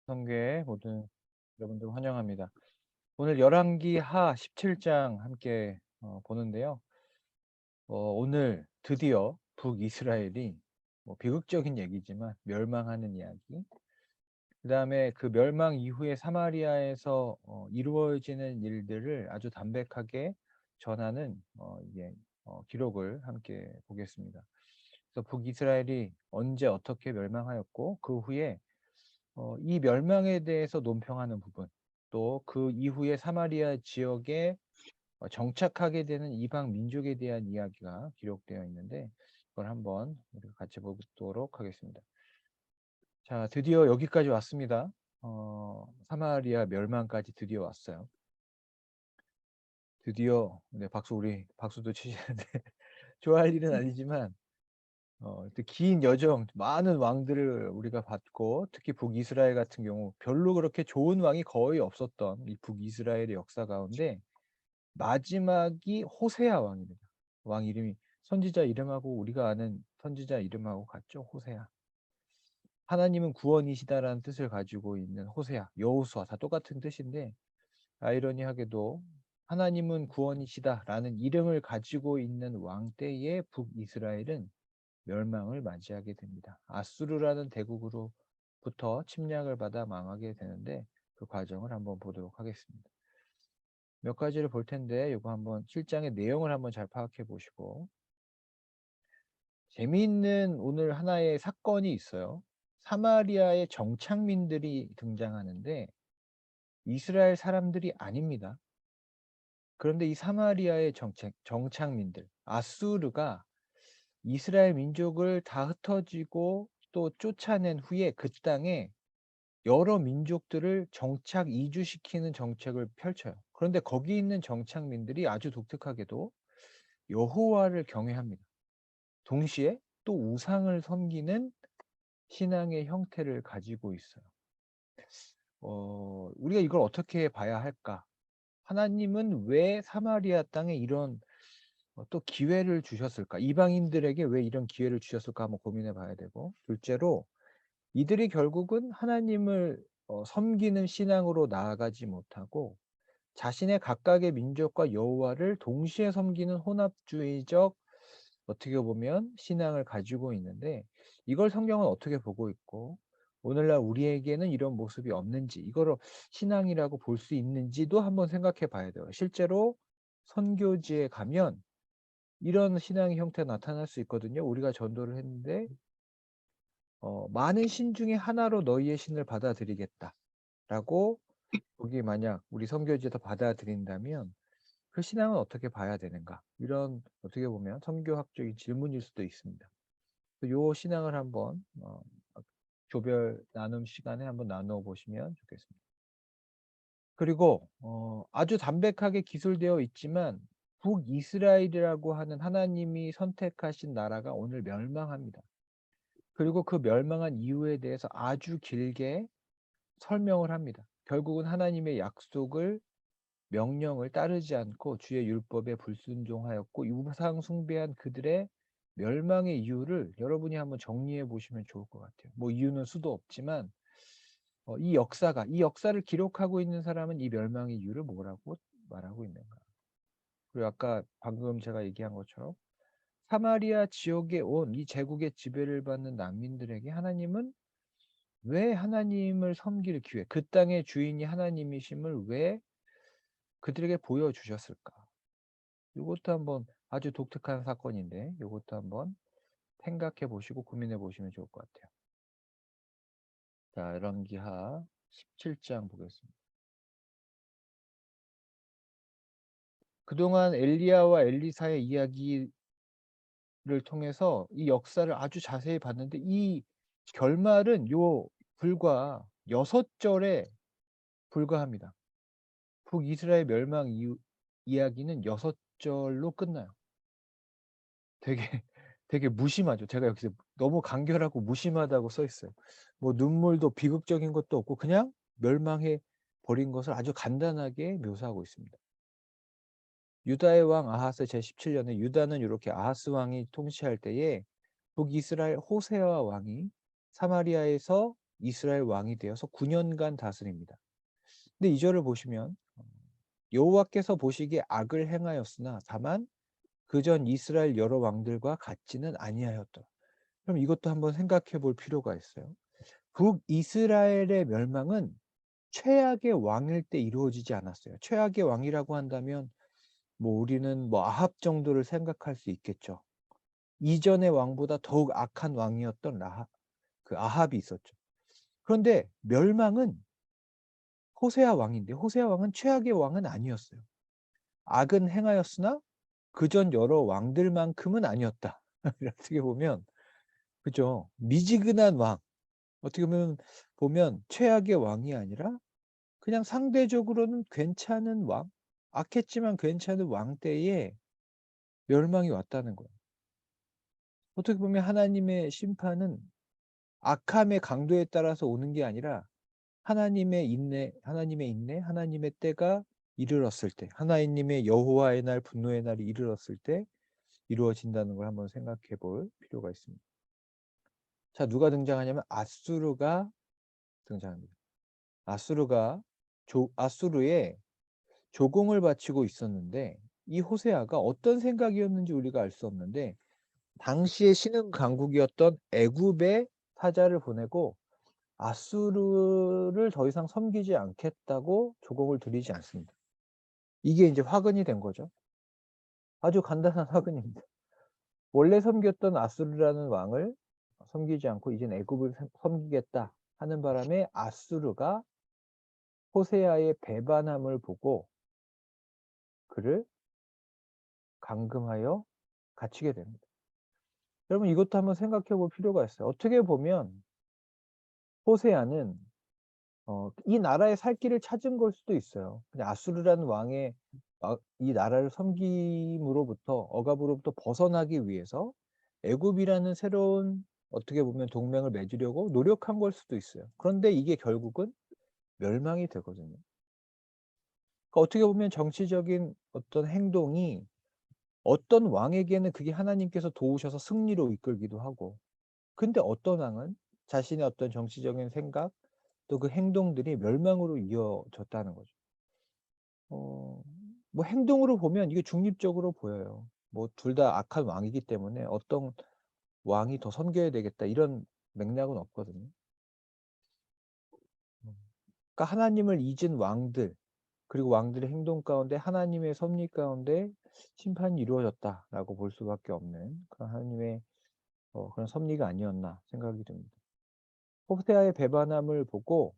성교의 모든 여러분들 환영합니다. 오늘 열왕기하 17장 함께 보는데요. 오늘 드디어 북이스라엘이 비극적인 얘기지만 멸망하는 이야기. 그다음에 그 멸망 이후에 사마리아에서 이루어지는 일들을 아주 담백하게 전하는 이게 기록을 함께 보겠습니다. 그래서 북이스라엘이 언제 어떻게 멸망하였고 그 후에 이 멸망에 대해서 논평하는 부분, 또 그 이후에 사마리아 지역에 정착하게 되는 이방 민족에 대한 이야기가 기록되어 있는데 그걸 한번 우리가 같이 보도록 하겠습니다. 자, 드디어 여기까지 왔습니다. 사마리아 멸망까지 드디어 왔어요. 드디어, 네, 우리 박수도 치시는데 좋아할 일은 아니지만 긴 여정, 많은 왕들을 우리가 봤고, 특히 북이스라엘 같은 경우 별로 그렇게 좋은 왕이 거의 없었던 이 북이스라엘의 역사 가운데 마지막이 호세아 왕입니다. 왕 이름이 선지자 이름하고 우리가 아는 선지자 이름하고 같죠? 호세아. 하나님은 구원이시다라는 뜻을 가지고 있는 호세아, 여호수아 다 똑같은 뜻인데 아이러니하게도 하나님은 구원이시다라는 이름을 가지고 있는 왕 때의 북이스라엘은 멸망을 맞이하게 됩니다. 아수르라는 대국으로부터 침략을 받아 망하게 되는데 그 과정을 한번 보도록 하겠습니다. 몇 가지를 볼 텐데 이거 한번 7장의 내용을 한번 잘 파악해 보시고, 재미있는 오늘 하나의 사건이 있어요. 사마리아의 정착민들이 등장하는데 이스라엘 사람들이 아닙니다. 그런데 이 사마리아의 정착민들, 아수르가 이스라엘 민족을 다 흩어지고 또 쫓아낸 후에 그 땅에 여러 민족들을 정착 이주시키는 정책을 펼쳐요. 그런데 거기 있는 정착민들이 아주 독특하게도 여호와를 경외합니다. 동시에 또 우상을 섬기는 신앙의 형태를 가지고 있어요. 우리가 이걸 어떻게 봐야 할까? 하나님은 왜 사마리아 땅에 이런 또 기회를 주셨을까? 이방인들에게 왜 이런 기회를 주셨을까? 한번 고민해 봐야 되고, 둘째로 이들이 결국은 하나님을 섬기는 신앙으로 나아가지 못하고 자신의 각각의 민족과 여호와를 동시에 섬기는 혼합주의적, 어떻게 보면 신앙을 가지고 있는데 이걸 성경은 어떻게 보고 있고 오늘날 우리에게는 이런 모습이 없는지, 이거를 신앙이라고 볼 수 있는지도 한번 생각해 봐야 돼요. 실제로 선교지에 가면 이런 신앙의 형태가 나타날 수 있거든요. 우리가 전도를 했는데 많은 신 중에 하나로 너희의 신을 받아들이겠다라고 거기 만약 우리 선교지에서 받아들인다면 그 신앙은 어떻게 봐야 되는가? 이런 어떻게 보면 선교학적인 질문일 수도 있습니다. 요 신앙을 한번 조별 나눔 시간에 한번 나누어 보시면 좋겠습니다. 그리고 아주 담백하게 기술되어 있지만 북이스라엘이라고 하는 하나님이 선택하신 나라가 오늘 멸망합니다. 그리고 그 멸망한 이유에 대해서 아주 길게 설명을 합니다. 결국은 하나님의 약속을, 명령을 따르지 않고 주의 율법에 불순종하였고 우상 숭배한 그들의 멸망의 이유를 여러분이 한번 정리해 보시면 좋을 것 같아요. 뭐 이유는 수도 없지만 이 역사를 기록하고 있는 사람은 이 멸망의 이유를 뭐라고 말하고 있는가? 그리고 아까 방금 제가 얘기한 것처럼 사마리아 지역에 온 이 제국의 지배를 받는 난민들에게 하나님은 왜 하나님을 섬길 기회, 그 땅의 주인이 하나님이심을 왜 그들에게 보여주셨을까? 이것도 한번 아주 독특한 사건인데 이것도 한번 생각해 보시고 고민해 보시면 좋을 것 같아요. 자, 열왕기하 17장 보겠습니다. 그동안 엘리야와 엘리사의 이야기를 통해서 이 역사를 아주 자세히 봤는데 이 결말은 불과 6절에 불과합니다. 북이스라엘 멸망 이야기는 6절로 끝나요. 되게 되게 무심하죠. 제가 여기서 너무 간결하고 무심하다고 써 있어요. 뭐 눈물도 비극적인 것도 없고 그냥 멸망해 버린 것을 아주 간단하게 묘사하고 있습니다. 유다의 왕 아하스 제17년에 유다는 이렇게 아하스 왕이 통치할 때에 북이스라엘 호세아 왕이 사마리아에서 이스라엘 왕이 되어서 9년간 다스립니다. 근데 2절을 보시면 여호와께서 보시기에 악을 행하였으나 다만 그전 이스라엘 여러 왕들과 같지는 아니하였더라. 그럼 이것도 한번 생각해 볼 필요가 있어요. 북이스라엘의 멸망은 최악의 왕일 때 이루어지지 않았어요. 최악의 왕이라고 한다면 뭐 우리는 뭐 아합 정도를 생각할 수 있겠죠. 이전의 왕보다 더욱 악한 왕이었던 그 아합이 있었죠. 그런데 멸망은 호세아 왕인데 호세아 왕은 최악의 왕은 아니었어요. 악은 행하였으나 그전 여러 왕들만큼은 아니었다. 어떻게 보면 그죠? 미지근한 왕. 어떻게 보면 최악의 왕이 아니라 그냥 상대적으로는 괜찮은 왕, 악했지만 괜찮은 왕 때에 멸망이 왔다는 거예요. 어떻게 보면 하나님의 심판은 악함의 강도에 따라서 오는 게 아니라 하나님의 인내, 하나님의 때가 이르렀을 때, 하나님의 여호와의 날, 분노의 날이 이르렀을 때 이루어진다는 걸 한번 생각해 볼 필요가 있습니다. 자, 누가 등장하냐면 아수르가 등장합니다. 아수르에 조공을 바치고 있었는데 이 호세아가 어떤 생각이었는지 우리가 알 수 없는데 당시의 신흥 강국이었던 애굽에 사자를 보내고 아수르를 더 이상 섬기지 않겠다고 조공을 드리지 않습니다. 이게 이제 화근이 된 거죠. 아주 간단한 화근입니다. 원래 섬겼던 아수르라는 왕을 섬기지 않고 이젠 애굽을 섬기겠다 하는 바람에 아수르가 호세아의 배반함을 보고 그를 감금하여 갇히게 됩니다. 여러분 이것도 한번 생각해 볼 필요가 있어요. 어떻게 보면 호세아는 이 나라에 살 길을 찾은 걸 수도 있어요. 그냥 아수르라는 왕의 이 나라를 섬김으로부터 억압으로부터 벗어나기 위해서 애굽이라는 새로운 어떻게 보면 동맹을 맺으려고 노력한 걸 수도 있어요. 그런데 이게 결국은 멸망이 되거든요. 그러니까 어떻게 보면 정치적인 어떤 행동이 어떤 왕에게는 그게 하나님께서 도우셔서 승리로 이끌기도 하고 근데 어떤 왕은 자신의 어떤 정치적인 생각 또 그 행동들이 멸망으로 이어졌다는 거죠. 뭐 행동으로 보면 이게 중립적으로 보여요. 뭐 둘 다 악한 왕이기 때문에 어떤 왕이 더 섬겨야 되겠다 이런 맥락은 없거든요. 그러니까 하나님을 잊은 왕들 그리고 왕들의 행동 가운데 하나님의 섭리 가운데 심판이 이루어졌다라고 볼 수밖에 없는 그런 하나님의 그런 섭리가 아니었나 생각이 듭니다. 호세아의 배반함을 보고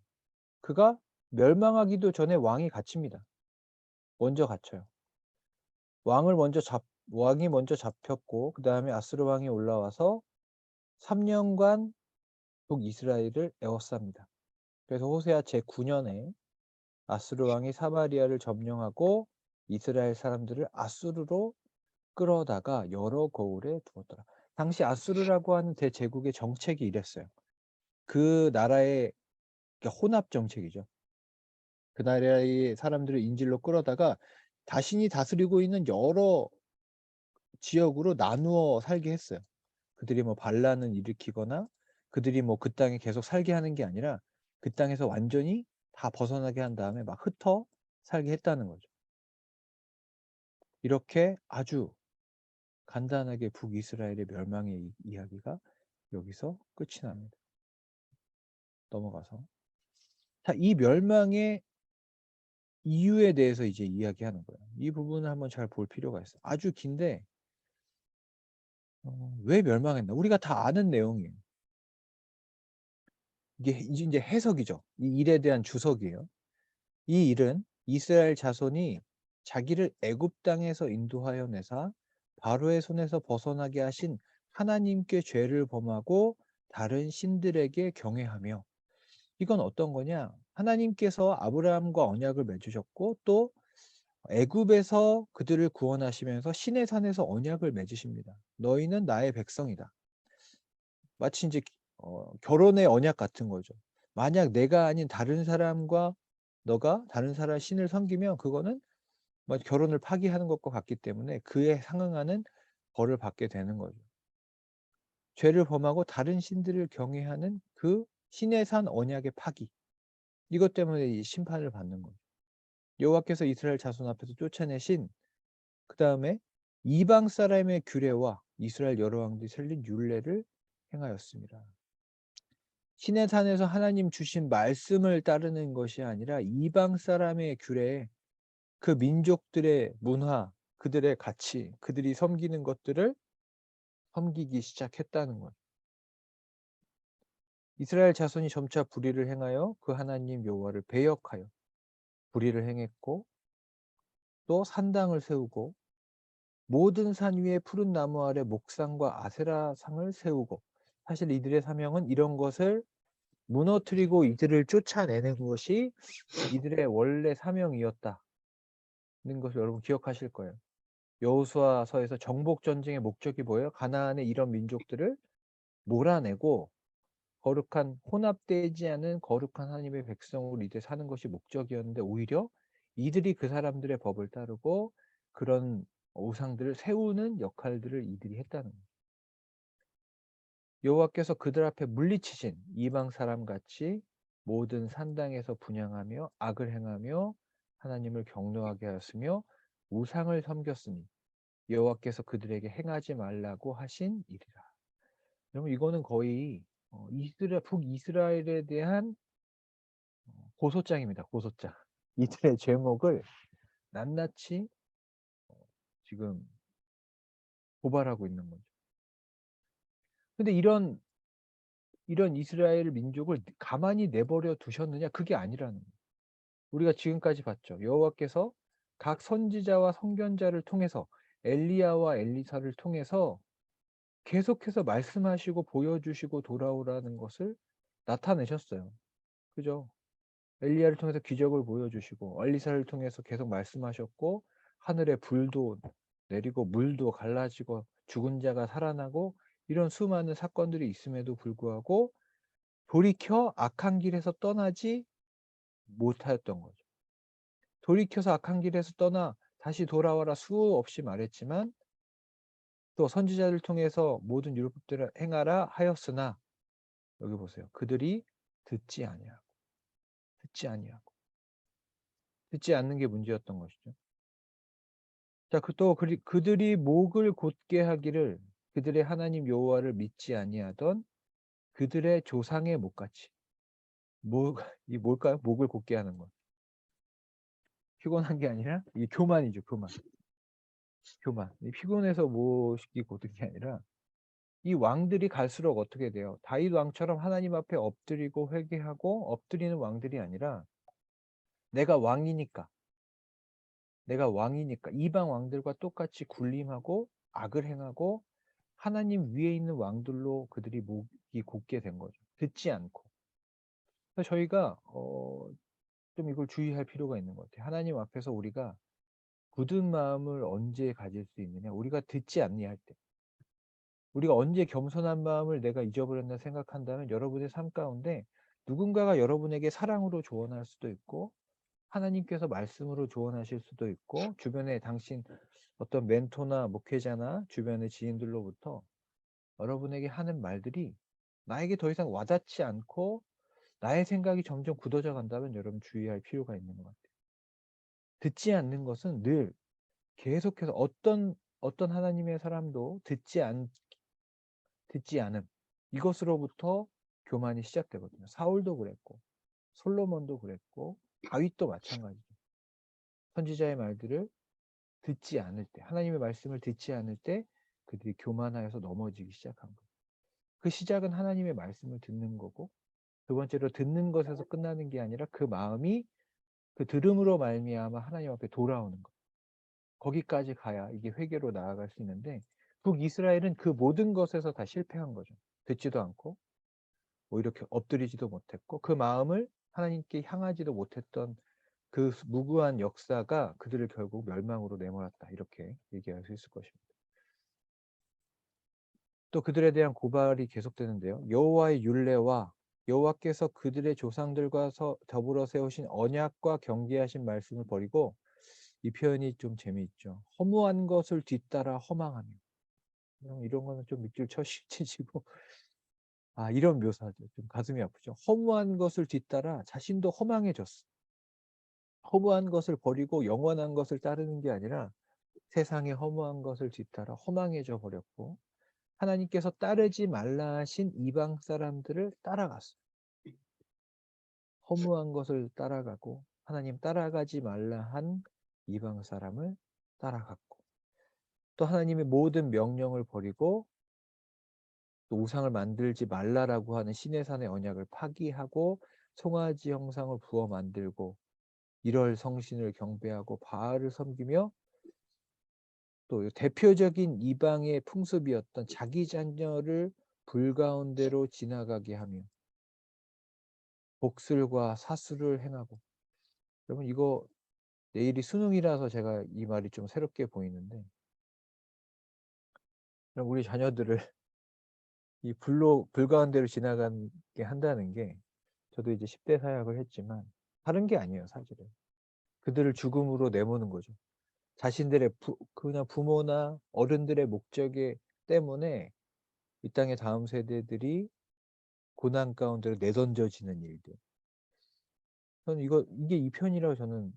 그가 멸망하기도 전에 왕이 갇힙니다. 먼저 갇혀요. 왕이 먼저 잡혔고 그 다음에 아스르 왕이 올라와서 3년간 북이스라엘을 에워쌉니다. 그래서 호세아 제9년에 아스르 왕이 사마리아를 점령하고 이스라엘 사람들을 아수르로 끌어다가 여러 거울에 두었더라. 당시 아수르라고 하는 대제국의 정책이 이랬어요. 그 나라의 혼합 정책이죠. 그 나라의 사람들을 인질로 끌어다가 자신이 다스리고 있는 여러 지역으로 나누어 살게 했어요. 그들이 뭐 반란을 일으키거나 그들이 뭐 그 땅에 계속 살게 하는 게 아니라 그 땅에서 완전히 다 벗어나게 한 다음에 막 흩어 살게 했다는 거죠. 이렇게 아주 간단하게 북이스라엘의 멸망의 이야기가 여기서 끝이 납니다. 넘어가서. 자, 이 멸망의 이유에 대해서 이제 이야기하는 거예요. 이 부분을 한번 잘 볼 필요가 있어요. 아주 긴데 왜 멸망했나? 우리가 다 아는 내용이에요. 이게 이제 해석이죠. 이 일에 대한 주석이에요. 이 일은 이스라엘 자손이 자기를 애굽 땅에서 인도하여 내사 바로의 손에서 벗어나게 하신 하나님께 죄를 범하고 다른 신들에게 경외하며 이건 어떤 거냐? 하나님께서 아브라함과 언약을 맺으셨고 또 애굽에서 그들을 구원하시면서 시내 산에서 언약을 맺으십니다. 너희는 나의 백성이다. 마치 이제 결혼의 언약 같은 거죠. 만약 내가 아닌 다른 사람과 너가 다른 사람 신을 섬기면 그거는 뭐 결혼을 파기하는 것과 같기 때문에 그에 상응하는 벌을 받게 되는 거죠. 죄를 범하고 다른 신들을 경외하는 그 신의 산 언약의 파기. 이것 때문에 이 심판을 받는 거예요. 여호와께서 이스라엘 자손 앞에서 쫓아내신 그 다음에 이방 사람의 규례와 이스라엘 여러 왕들이 살린 율례를 행하였습니다. 신의 산에서 하나님 주신 말씀을 따르는 것이 아니라 이방 사람의 규례, 그 민족들의 문화, 그들의 가치, 그들이 섬기는 것들을 섬기기 시작했다는 것. 이스라엘 자손이 점차 불의를 행하여 그 하나님 여호와를 배역하여 불의를 행했고 또 산당을 세우고 모든 산 위에 푸른 나무 아래 목상과 아세라 상을 세우고, 사실 이들의 사명은 이런 것을 무너뜨리고 이들을 쫓아내는 것이 이들의 원래 사명이었다는 것을 여러분 기억하실 거예요. 여호수아서에서 정복 전쟁의 목적이 뭐예요? 가나안의 이런 민족들을 몰아내고 거룩한, 혼합되지 않은 거룩한 하나님의 백성으로 이제 사는 것이 목적이었는데, 오히려 이들이 그 사람들의 법을 따르고 그런 우상들을 세우는 역할들을 이들이 했다는 거예요. 여호와께서 그들 앞에 물리치신 이방 사람 같이 모든 산당에서 분향하며 악을 행하며 하나님을 경노하게 하였으며 우상을 섬겼으니 여호와께서 그들에게 행하지 말라고 하신 일이라. 여러분, 이거는 거의 북이스라엘에 대한 고소장입니다. 고소장. 이들의 죄목을 낱낱이 지금 고발하고 있는 거죠. 근데 이런 이스라엘 민족을 가만히 내버려 두셨느냐? 그게 아니라는 거예요. 우리가 지금까지 봤죠. 여호와께서 각 선지자와 선견자를 통해서 엘리야와 엘리사를 통해서 계속해서 말씀하시고 보여주시고 돌아오라는 것을 나타내셨어요. 그죠? 엘리야를 통해서 기적을 보여주시고 엘리사를 통해서 계속 말씀하셨고, 하늘에 불도 내리고 물도 갈라지고 죽은 자가 살아나고 이런 수많은 사건들이 있음에도 불구하고 돌이켜 악한 길에서 떠나지 못하였던 거죠. 돌이켜서 악한 길에서 떠나 다시 돌아와라 수없이 말했지만, 또 선지자를 통해서 모든 율법들을 행하라 하였으나, 여기 보세요. 그들이 듣지 아니하고 듣지 아니하고 듣지 않는 게 문제였던 것이죠. 자, 또 그들이 목을 곧게 하기를 그들의 하나님 여호와를 믿지 아니하던 그들의 조상의 목같이. 이 뭘까요? 목을 곧게 하는 것. 피곤한 게 아니라 이게 교만이죠, 교만. 교만. 피곤해서 목이 곧은 게 아니라, 이 왕들이 갈수록 어떻게 돼요? 다윗 왕처럼 하나님 앞에 엎드리고 회개하고 엎드리는 왕들이 아니라, 내가 왕이니까 이방 왕들과 똑같이 군림하고 악을 행하고 하나님 위에 있는 왕들로 그들이 목이 곧게 된 거죠. 듣지 않고. 그래서 저희가 좀 이걸 주의할 필요가 있는 것 같아요. 하나님 앞에서 우리가 굳은 마음을 언제 가질 수 있느냐? 우리가 듣지 않니 할 때. 우리가 언제 겸손한 마음을 내가 잊어버렸나 생각한다면, 여러분의 삶 가운데 누군가가 여러분에게 사랑으로 조언할 수도 있고 하나님께서 말씀으로 조언하실 수도 있고, 주변에 당신 어떤 멘토나 목회자나 주변의 지인들로부터 여러분에게 하는 말들이 나에게 더 이상 와닿지 않고 나의 생각이 점점 굳어져 간다면, 여러분 주의할 필요가 있는 것 같아요. 듣지 않는 것은 늘 계속해서 어떤 하나님의 사람도 듣지 않음, 이것으로부터 교만이 시작되거든요. 사울도 그랬고 솔로몬도 그랬고 다윗도 마찬가지죠. 선지자의 말들을 듣지 않을 때, 하나님의 말씀을 듣지 않을 때 그들이 교만하여서 넘어지기 시작한 거예요. 그 시작은 하나님의 말씀을 듣는 거고, 두 번째로 듣는 것에서 끝나는 게 아니라 그 마음이 그 들음으로 말미암아 하나님 앞에 돌아오는 것. 거기까지 가야 이게 회개로 나아갈 수 있는데, 북이스라엘은 그 모든 것에서 다 실패한 거죠. 듣지도 않고 이렇게 엎드리지도 못했고 그 마음을 하나님께 향하지도 못했던 그 무구한 역사가 그들을 결국 멸망으로 내몰았다, 이렇게 얘기할 수 있을 것입니다. 또 그들에 대한 고발이 계속되는데요. 여호와의 율례와 여호와께서 그들의 조상들과 더불어 세우신 언약과 경계하신 말씀을 버리고, 이 표현이 좀 재미있죠. 허무한 것을 뒤따라 허망하며. 이런 거는 좀 밑줄 치시고 이런 묘사죠. 좀 가슴이 아프죠. 허무한 것을 뒤따라 자신도 허망해졌어. 허무한 것을 버리고 영원한 것을 따르는 게 아니라 세상의 허무한 것을 뒤따라 허망해져 버렸고 하나님께서 따르지 말라 하신 이방 사람들을 따라갔어요. 허무한 것을 따라가고 하나님 따라가지 말라 한 이방 사람을 따라갔고 또 하나님의 모든 명령을 버리고 또 우상을 만들지 말라라고 하는 시내산의 언약을 파기하고 송아지 형상을 부어 만들고 이럴 성신을 경배하고 바알을 섬기며 또 대표적인 이방의 풍습이었던 자기 자녀를 불 가운데로 지나가게 하며 복술과 사술을 행하고 여러분 이거 내일이 수능이라서 제가 이 말이 좀 새롭게 보이는데 그럼 우리 자녀들을 이 불 가운데로 지나가게 한다는 게 저도 이제 10대 사역을 했지만 다른 게 아니에요 사실은. 그들을 죽음으로 내모는 거죠. 자신들의 그냥 부모나 어른들의 목적에 때문에 이 땅의 다음 세대들이 고난 가운데로 내던져지는 일들. 저는 이게 이 편이라고 저는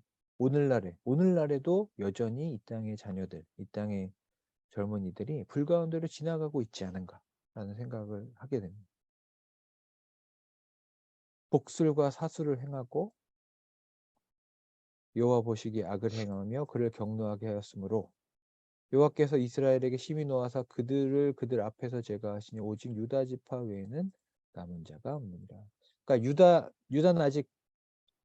오늘날에도 여전히 이 땅의 자녀들, 이 땅의 젊은이들이 불 가운데로 지나가고 있지 않은가라는 생각을 하게 됩니다. 복술과 사술을 행하고 여호와 보시기에 악을 행하며 그를 경노하게 하였으므로 여호와께서 이스라엘에게 심히 노하사 그들을 그들 앞에서 제거하시니 오직 유다 지파 외에는 남은 자가 없느니라. 그러니까 유다는 아직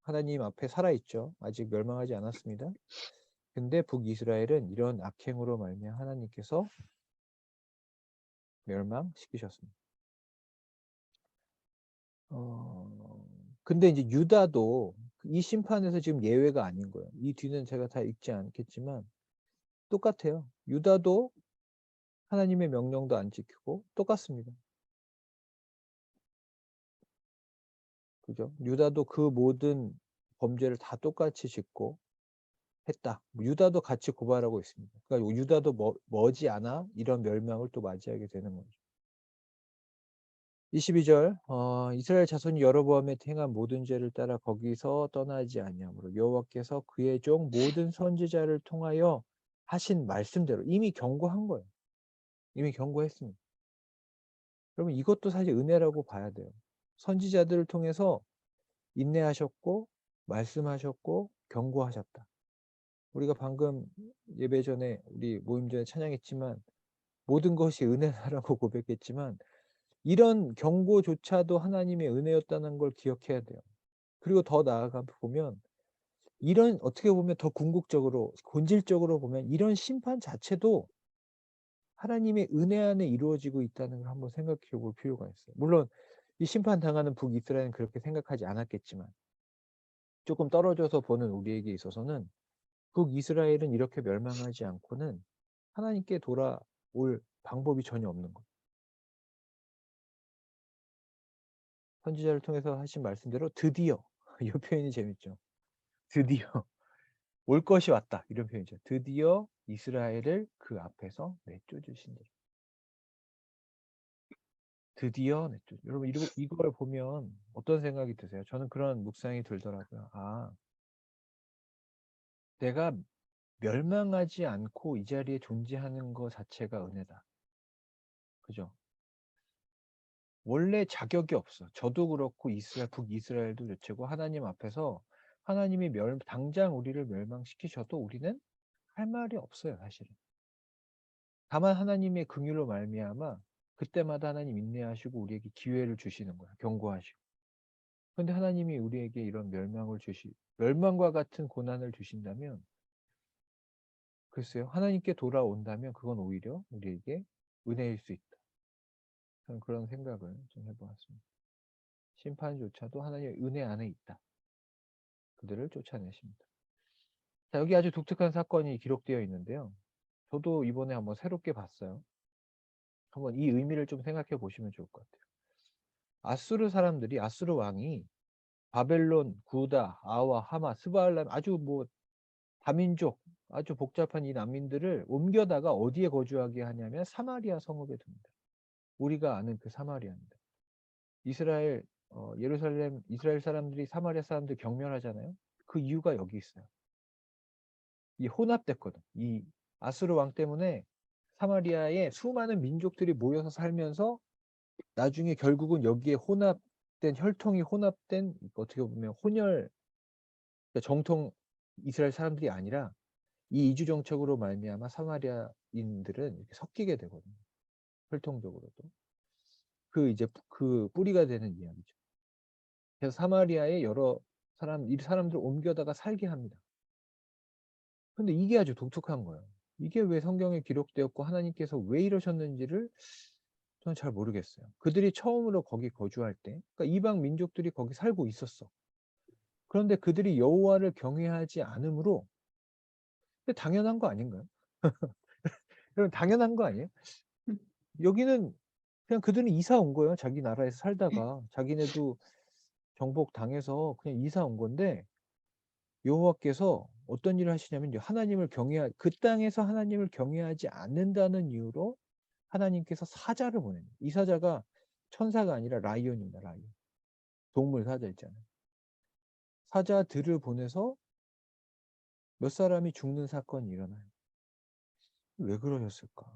하나님 앞에 살아있죠. 아직 멸망하지 않았습니다. 근데 북이스라엘은 이런 악행으로 말미암아 하나님께서 멸망시키셨습니다. 근데 이제 유다도 이 심판에서 지금 예외가 아닌 거예요. 이 뒤는 제가 다 읽지 않겠지만 똑같아요. 유다도 하나님의 명령도 안 지키고 똑같습니다. 그죠? 유다도 그 모든 범죄를 다 똑같이 짓고 했다. 유다도 같이 고발하고 있습니다. 그러니까 유다도 머지않아 이런 멸망을 또 맞이하게 되는 거죠. 22절 이스라엘 자손이 여로보암에 행한 모든 죄를 따라 거기서 떠나지 아니하므로 여호와께서 그의 종 모든 선지자를 통하여 하신 말씀대로 이미 경고한 거예요. 이미 경고했습니다. 여러분 이것도 사실 은혜라고 봐야 돼요. 선지자들을 통해서 인내하셨고 말씀하셨고 경고하셨다. 우리가 방금 예배 전에 우리 모임 전에 찬양했지만 모든 것이 은혜라고 고백했지만 이런 경고조차도 하나님의 은혜였다는 걸 기억해야 돼요. 그리고 더 나아가 보면 이런 어떻게 보면 더 궁극적으로 본질적으로 보면 이런 심판 자체도 하나님의 은혜 안에 이루어지고 있다는 걸 한번 생각해 볼 필요가 있어요. 물론 이 심판 당하는 북이스라엘은 그렇게 생각하지 않았겠지만 조금 떨어져서 보는 우리에게 있어서는 북이스라엘은 이렇게 멸망하지 않고는 하나님께 돌아올 방법이 전혀 없는 거예요. 선지자를 통해서 하신 말씀대로 드디어 이 표현이 재밌죠. 드디어 올 것이 왔다 이런 표현이죠. 드디어 이스라엘을 그 앞에서 내쫓으신다. 드디어 내쫓. 여러분 이걸 보면 어떤 생각이 드세요? 저는 그런 묵상이 들더라고요. 내가 멸망하지 않고 이 자리에 존재하는 것 자체가 은혜다. 그죠? 원래 자격이 없어. 저도 그렇고 북이스라엘도 자체고 하나님 앞에서 하나님이 당장 우리를 멸망시키셔도 우리는 할 말이 없어요, 사실은. 다만 하나님의 긍휼로 말미암아 그때마다 하나님 인내하시고 우리에게 기회를 주시는 거야. 경고하시고. 근데 하나님이 우리에게 이런 멸망과 같은 고난을 주신다면 글쎄요. 하나님께 돌아온다면 그건 오히려 우리에게 은혜일 수 있다. 저는 그런 생각을 좀 해보았습니다. 심판조차도 하나님의 은혜 안에 있다. 그들을 쫓아내십니다. 자, 여기 아주 독특한 사건이 기록되어 있는데요. 저도 이번에 한번 새롭게 봤어요. 한번 이 의미를 좀 생각해 보시면 좋을 것 같아요. 아수르 왕이 바벨론, 구다, 아와, 하마, 스바알람 아주 다민족 아주 복잡한 이 난민들을 옮겨다가 어디에 거주하게 하냐면 사마리아 성읍에 둡니다. 우리가 아는 그 사마리아입니다. 이스라엘 예루살렘 이스라엘 사람들이 사마리아 사람들 경멸하잖아요. 그 이유가 여기 있어요. 이 혼합됐거든. 이 아수르 왕 때문에 사마리아에 수많은 민족들이 모여서 살면서 나중에 결국은 여기에 혼합된 혈통이 혼합된 어떻게 보면 혼혈 그러니까 정통 이스라엘 사람들이 아니라 이 이주 정책으로 말미암아 사마리아인들은 이렇게 섞이게 되거든요. 혈통적으로도. 그 이제 그 뿌리가 되는 이야기죠. 그래서 사마리아에 여러 이 사람들 옮겨다가 살게 합니다. 근데 이게 아주 독특한 거예요. 이게 왜 성경에 기록되었고 하나님께서 왜 이러셨는지를 저는 잘 모르겠어요. 그들이 처음으로 거기 거주할 때, 그러니까 이방 민족들이 거기 살고 있었어. 그런데 그들이 여호와를 경외하지 않으므로 당연한 거 아닌가요? 그럼 당연한 거 아니에요? 여기는 그냥 그들은 이사 온 거예요. 자기 나라에서 살다가 자기네도 정복 당해서 그냥 이사 온 건데 여호와께서 어떤 일을 하시냐면 하나님을 그 땅에서 하나님을 경외하지 않는다는 이유로 하나님께서 사자를 보냅니다. 이 사자가 천사가 아니라 라이온입니다. 라이온. 동물 사자 있잖아요. 사자들을 보내서 몇 사람이 죽는 사건이 일어나요. 왜 그러셨을까?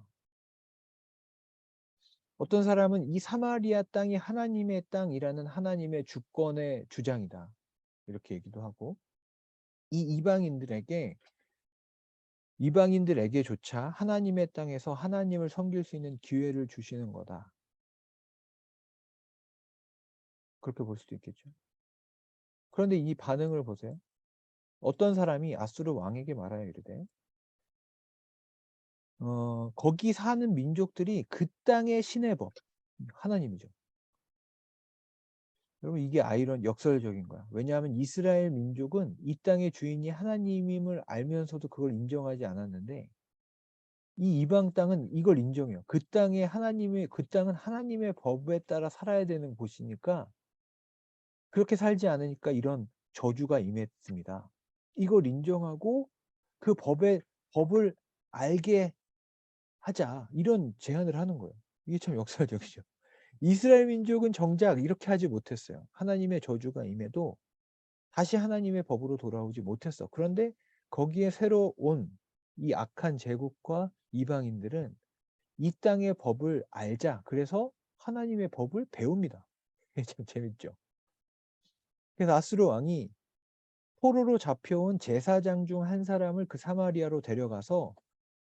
어떤 사람은 이 사마리아 땅이 하나님의 땅이라는 하나님의 주권의 주장이다. 이렇게 얘기도 하고 이 이방인들에게조차 하나님의 땅에서 하나님을 섬길 수 있는 기회를 주시는 거다. 그렇게 볼 수도 있겠죠. 그런데 이 반응을 보세요. 어떤 사람이 아수르 왕에게 말하여 이르되 거기 사는 민족들이 그 땅의 신의 법 하나님이죠. 여러분 이게 역설적인 거야. 왜냐하면 이스라엘 민족은 이 땅의 주인이 하나님임을 알면서도 그걸 인정하지 않았는데 이 이방 땅은 이걸 인정해요. 그 땅은 하나님의 법에 따라 살아야 되는 곳이니까 그렇게 살지 않으니까 이런 저주가 임했습니다. 이걸 인정하고 그 법을 알게 하자. 이런 제안을 하는 거예요. 이게 참 역설적이죠. 이스라엘 민족은 정작 이렇게 하지 못했어요. 하나님의 저주가 임해도 다시 하나님의 법으로 돌아오지 못했어. 그런데 거기에 새로 온 이 악한 제국과 이방인들은 이 땅의 법을 알자. 그래서 하나님의 법을 배웁니다. 참 재밌죠. 그래서 아수르 왕이 포로로 잡혀온 제사장 중 한 사람을 그 사마리아로 데려가서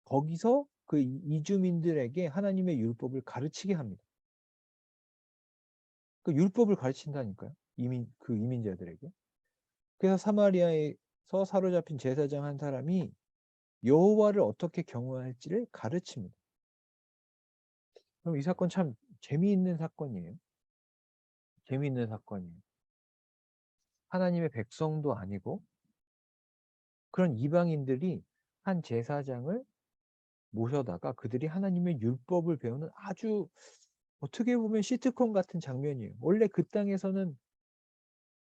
거기서 그 이주민들에게 하나님의 율법을 가르치게 합니다. 그 율법을 가르친다니까요. 이민자들에게. 그래서 사마리아에서 사로잡힌 제사장 한 사람이 여호와를 어떻게 경외할지를 가르칩니다. 그럼 이 사건 참 재미있는 사건이에요. 재미있는 사건이에요. 하나님의 백성도 아니고 그런 이방인들이 한 제사장을 모셔다가 그들이 하나님의 율법을 배우는 아주 어떻게 보면 시트콤 같은 장면이에요. 원래 그 땅에서는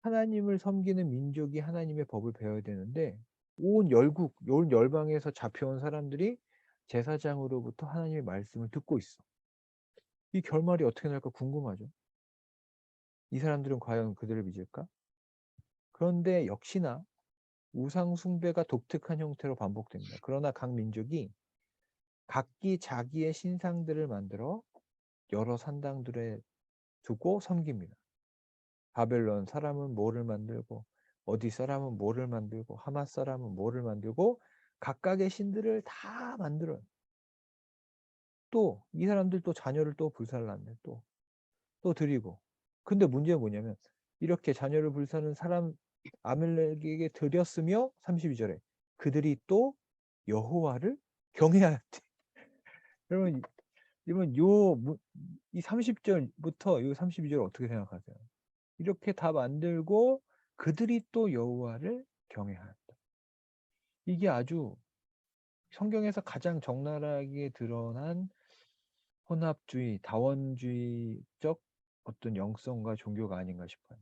하나님을 섬기는 민족이 하나님의 법을 배워야 되는데 온 열방에서 잡혀온 사람들이 제사장으로부터 하나님의 말씀을 듣고 있어. 이 결말이 어떻게 날까 궁금하죠. 이 사람들은 과연 그들을 믿을까? 그런데 역시나 우상 숭배가 독특한 형태로 반복됩니다. 그러나 각 민족이 각기 자기의 신상들을 만들어 여러 산당들에 두고 섬깁니다. 바벨론 사람은 뭐를 만들고 어디 사람은 뭐를 만들고 하맛 사람은 뭐를 만들고 각각의 신들을 다 만들어요. 또 이 사람들 또 자녀를 또 불살랐네. 또 드리고. 근데 문제가 뭐냐면 이렇게 자녀를 불사는 사람 아멜렉에게 드렸으며 32절에 그들이 또 여호와를 경외하였대. 여러분 이 30절부터 이 32절 어떻게 생각하세요? 이렇게 다 만들고 그들이 또 여호와를 경외하였다. 이게 아주 성경에서 가장 적나라하게 드러난 혼합주의, 다원주의적 어떤 영성과 종교가 아닌가 싶어요.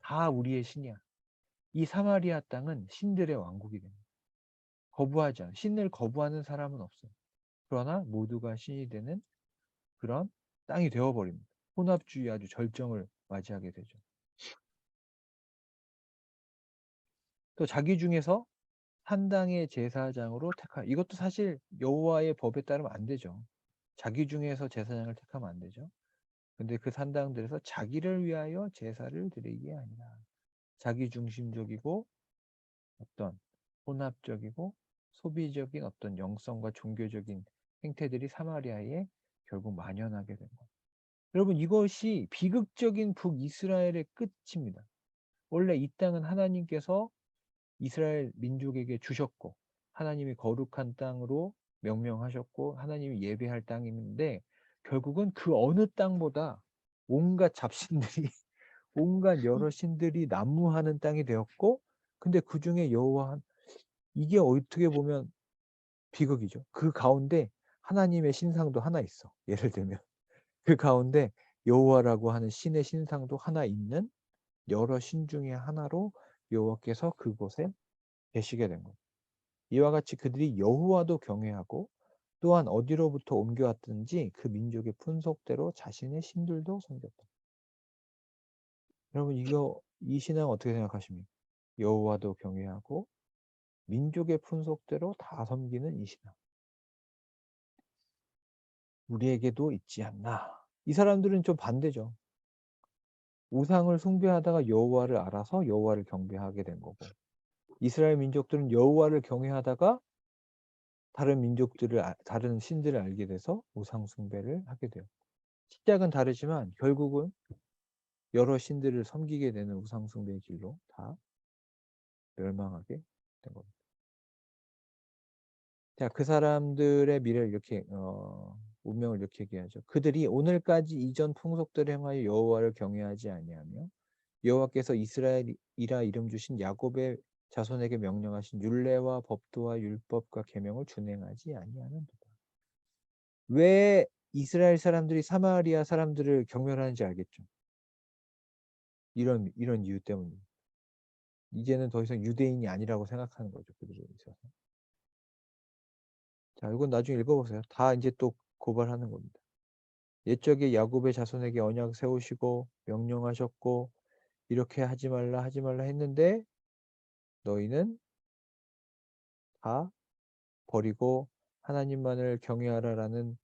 다 우리의 신이야. 이 사마리아 땅은 신들의 왕국이 됩니다. 거부하지 않아. 신을 거부하는 사람은 없어요. 그러나 모두가 신이 되는 그런 땅이 되어버립니다. 혼합주의 아주 절정을 맞이하게 되죠. 또 자기 중에서 산당의 제사장으로 이것도 사실 여호와의 법에 따르면 안 되죠. 자기 중에서 제사장을 택하면 안 되죠. 근데 그 산당들에서 자기를 위하여 제사를 드리게 아니라 자기 중심적이고 어떤 혼합적이고 소비적인 어떤 영성과 종교적인 행태들이 사마리아에 결국 만연하게 된 거예요. 여러분 이것이 비극적인 북이스라엘의 끝입니다. 원래 이 땅은 하나님께서 이스라엘 민족에게 주셨고 하나님이 거룩한 땅으로 명명하셨고 하나님이 예배할 땅인데 결국은 그 어느 땅보다 온갖 잡신들이 온갖 여러 신들이 난무하는 땅이 되었고 근데 그중에 여호와 이게 어떻게 보면 비극이죠. 그 가운데 하나님의 신상도 하나 있어. 예를 들면 그 가운데 여호와라고 하는 신의 신상도 하나 있는 여러 신 중에 하나로 여호와께서 그곳에 계시게 된 거예요. 이와 같이 그들이 여호와도 경외하고 또한 어디로부터 옮겨왔든지 그 민족의 fun속대로 자신의 신들도 섬겼다. 여러분 이 신앙 어떻게 생각하십니까? 여호와도 경외하고 민족의 fun속대로 다 섬기는 이 신앙. 우리에게도 있지 않나. 이 사람들은 좀 반대죠. 우상을 숭배하다가 여호와를 알아서 여호와를 경배하게 된 거고 이스라엘 민족들은 여호와를 경외하다가 다른 민족들을 다른 신들을 알게 돼서 우상 숭배를 하게 돼요. 시작은 다르지만 결국은 여러 신들을 섬기게 되는 우상 숭배의 길로 다 멸망하게 된 겁니다. 자, 그 사람들의 미래를 이렇게 운명을 이렇게 얘기하죠. 그들이 오늘까지 이전 풍속들을 행하여 여호와를 경외하지 아니하며 여호와께서 이스라엘이라 이름 주신 야곱의 자손에게 명령하신 율례와 법도와 율법과 계명을 준행하지 아니하는도다. 왜 이스라엘 사람들이 사마리아 사람들을 경멸하는지 알겠죠? 이런 이유 때문입니다. 이제는 더 이상 유대인이 아니라고 생각하는 거죠. 그들에 있어서. 자, 이건 나중에 읽어보세요. 다 이제 또 고발하는 겁니다. 옛적에 야곱의 자손에게 언약 세우시고 명령하셨고 이렇게 하지 말라 하지 말라 했는데 너희는 다 버리고 하나님만을 경외하라라는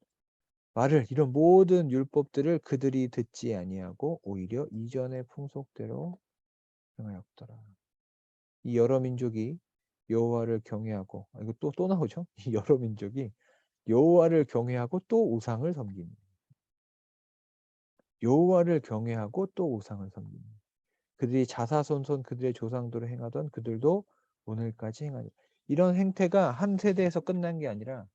말을 이런 모든 율법들을 그들이 듣지 아니하고 오히려 이전의 풍속대로 행하였더라. 이 여러 민족이 여호와를 경외하고 이거 또 나오죠? 이 여러 민족이 여호와를 경외하고 또 우상을 섬깁니다. 여호와를 경외하고 또 우상을 섬깁니다. 그들이 자사손손 그들의 조상들을 행하던 그들도 오늘까지 행하니 이런 행태가 한 세대에서 끝난 게 아니라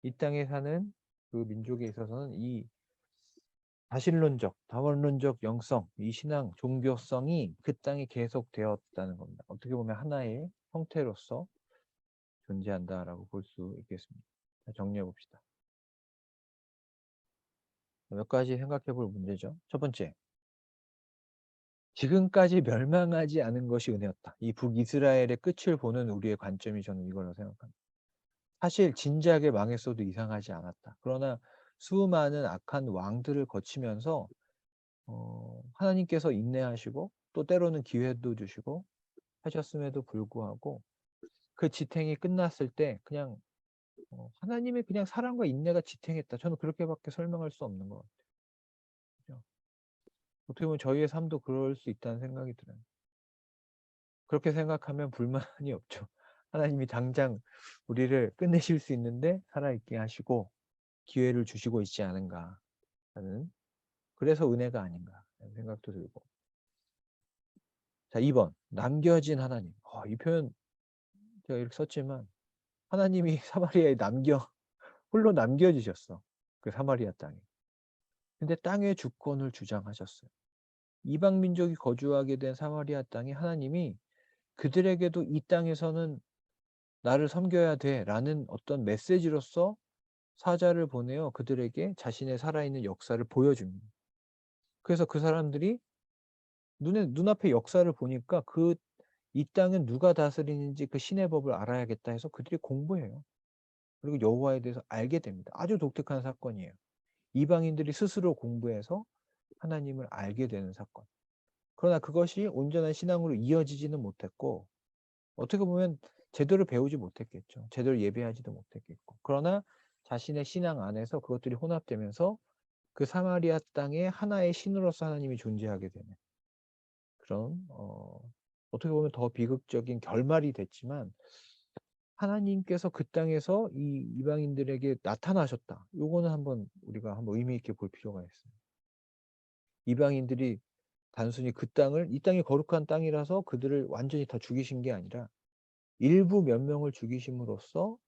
이 땅에 사는 그 민족에 있어서는 이 다신론적, 다원론적 영성, 이 신앙, 종교성이 그 땅에 계속되었다는 겁니다. 어떻게 보면 하나의 형태로서 존재한다라고 볼 수 있겠습니다. 정리해 봅시다. 몇 가지 생각해 볼 문제죠. 첫 번째, 지금까지 멸망하지 않은 것이 은혜였다. 이 북이스라엘의 끝을 보는 우리의 관점이 저는 이걸로 생각합니다. 사실 진지하게 망했어도 이상하지 않았다. 그러나 수많은 악한 왕들을 거치면서 하나님께서 인내하시고 또 때로는 기회도 주시고 하셨음에도 불구하고 그 지탱이 끝났을 때 그냥 하나님의 그냥 사랑과 인내가 지탱했다. 저는 그렇게밖에 설명할 수 없는 것 같아요. 그죠? 어떻게 보면 저희의 삶도 그럴 수 있다는 생각이 들어요. 그렇게 생각하면 불만이 없죠. 하나님이 당장 우리를 끝내실 수 있는데 살아있게 하시고 기회를 주시고 있지 않은가 하는 그래서 은혜가 아닌가 하는 생각도 들고. 자, 2번 남겨진 하나님. 이 표현 제가 이렇게 썼지만 하나님이 사마리아에 홀로 남겨지셨어. 그 사마리아 땅에. 근데 땅의 주권을 주장하셨어요. 이방 민족이 거주하게 된 사마리아 땅에 하나님이 그들에게도 이 땅에서는 나를 섬겨야 돼라는 어떤 메시지로서 사자를 보내어 그들에게 자신의 살아있는 역사를 보여줍니다. 그래서 그 사람들이 눈앞에 역사를 보니까 이 땅은 누가 다스리는지 그 신의 법을 알아야겠다 해서 그들이 공부해요. 그리고 여호와에 대해서 알게 됩니다. 아주 독특한 사건이에요. 이방인들이 스스로 공부해서 하나님을 알게 되는 사건. 그러나 그것이 온전한 신앙으로 이어지지는 못했고 어떻게 보면 제대로 배우지 못했겠죠. 제대로 예배하지도 못했겠고. 그러나 자신의 신앙 안에서 그것들이 혼합되면서 그 사마리아 땅에 하나의 신으로서 하나님이 존재하게 되는 그런 어떻게 보면 더 비극적인 결말이 됐지만 하나님께서 그 땅에서 이 이방인들에게 나타나셨다. 요거는 한번 우리가 한번 의미 있게 볼 필요가 있어요. 이방인들이 단순히 그 땅을 이 땅이 거룩한 땅이라서 그들을 완전히 다 죽이신 게 아니라 일부 몇 명을 죽이심으로써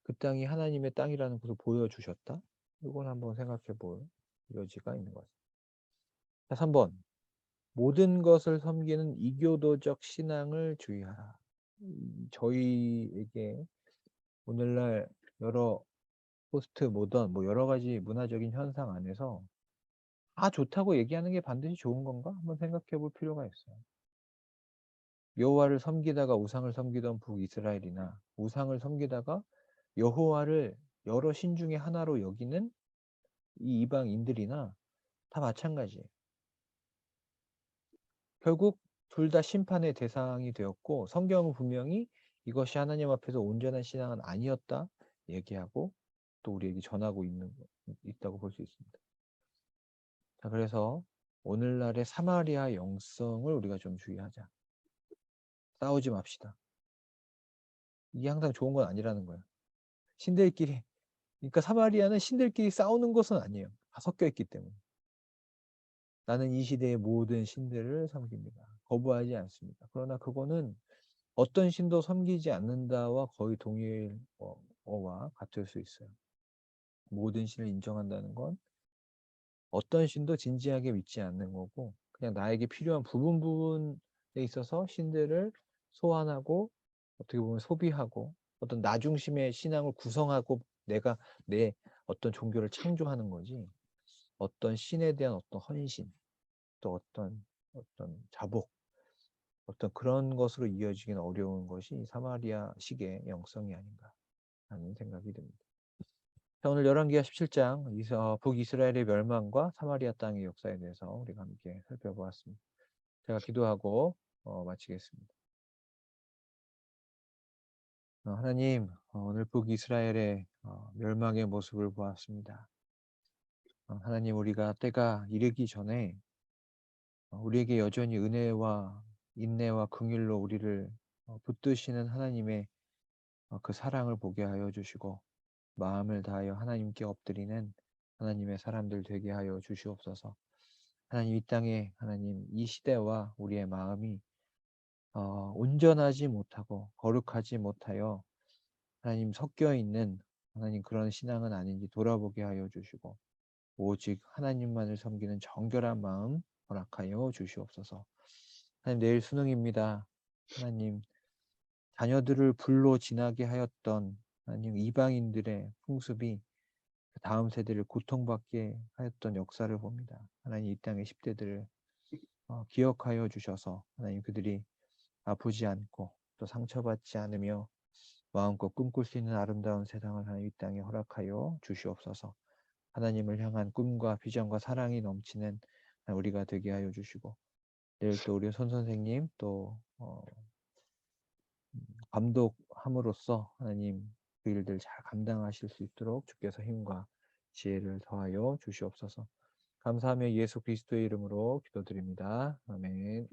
그 땅이 하나님의 땅이라는 것을 보여주셨다. 이건 한번 생각해 볼 여지가 있는 것 같습니다. 자, 3번. 모든 것을 섬기는 이교도적 신앙을 주의하라. 저희에게 오늘날 여러 포스트 모던 뭐 여러 가지 문화적인 현상 안에서 다 좋다고 얘기하는 게 반드시 좋은 건가? 한번 생각해 볼 필요가 있어요. 여호와를 섬기다가 우상을 섬기던 북이스라엘이나 우상을 섬기다가 여호와를 여러 신 중에 하나로 여기는 이 이방인들이나 다 마찬가지예요. 결국 둘 다 심판의 대상이 되었고 성경은 분명히 이것이 하나님 앞에서 온전한 신앙은 아니었다 얘기하고 또 우리에게 전하고 있다고 볼 수 있습니다. 자, 그래서 오늘날의 사마리아 영성을 우리가 좀 주의하자. 싸우지 맙시다. 이게 항상 좋은 건 아니라는 거예요. 신들끼리 그러니까 사마리아는 신들끼리 싸우는 것은 아니에요. 다 섞여 있기 때문에. 나는 이 시대의 모든 신들을 섬깁니다. 거부하지 않습니다. 그러나 그거는 어떤 신도 섬기지 않는다와 거의 동일어와 같을 수 있어요. 모든 신을 인정한다는 건 어떤 신도 진지하게 믿지 않는 거고 그냥 나에게 필요한 부분에 있어서 신들을 소환하고 어떻게 보면 소비하고 어떤 나 중심의 신앙을 구성하고 내가 내 어떤 종교를 창조하는 거지 어떤 신에 대한 어떤 헌신 또 어떤 자복 어떤 그런 것으로 이어지기는 어려운 것이 사마리아식의 영성이 아닌가 하는 생각이 듭니다. 자, 오늘 열왕기하 17장 북이스라엘의 멸망과 사마리아 땅의 역사에 대해서 우리가 함께 살펴보았습니다. 제가 기도하고 마치겠습니다. 하나님, 오늘 북이스라엘의 멸망의 모습을 보았습니다. 하나님, 우리가 때가 이르기 전에 우리에게 여전히 은혜와 인내와 긍휼로 우리를 붙드시는 하나님의 그 사랑을 보게 하여 주시고 마음을 다하여 하나님께 엎드리는 하나님의 사람들 되게 하여 주시옵소서. 하나님 이 땅에 하나님 이 시대와 우리의 마음이 온전하지 못하고 거룩하지 못하여 하나님 섞여 있는 하나님 그런 신앙은 아닌지 돌아보게 하여 주시고 오직 하나님만을 섬기는 정결한 마음 허락하여 주시옵소서. 하나님 내일 수능입니다. 하나님 자녀들을 불로 지나게 하였던 하나님 이방인들의 풍습이 다음 세대를 고통받게 하였던 역사를 봅니다. 하나님 이 땅의 10대들을 기억하여 주셔서 하나님 그들이 아프지 않고 또 상처받지 않으며 마음껏 꿈꿀 수 있는 아름다운 세상을 하나님 이 땅에 허락하여 주시옵소서. 하나님을 향한 꿈과 비전과 사랑이 넘치는 우리가 되게 하여 주시고 내일 또 우리 손 선생님 또 감독함으로써 하나님 그 일들 잘 감당하실 수 있도록 주께서 힘과 지혜를 더하여 주시옵소서. 감사하며 예수 그리스도의 이름으로 기도드립니다. 아멘.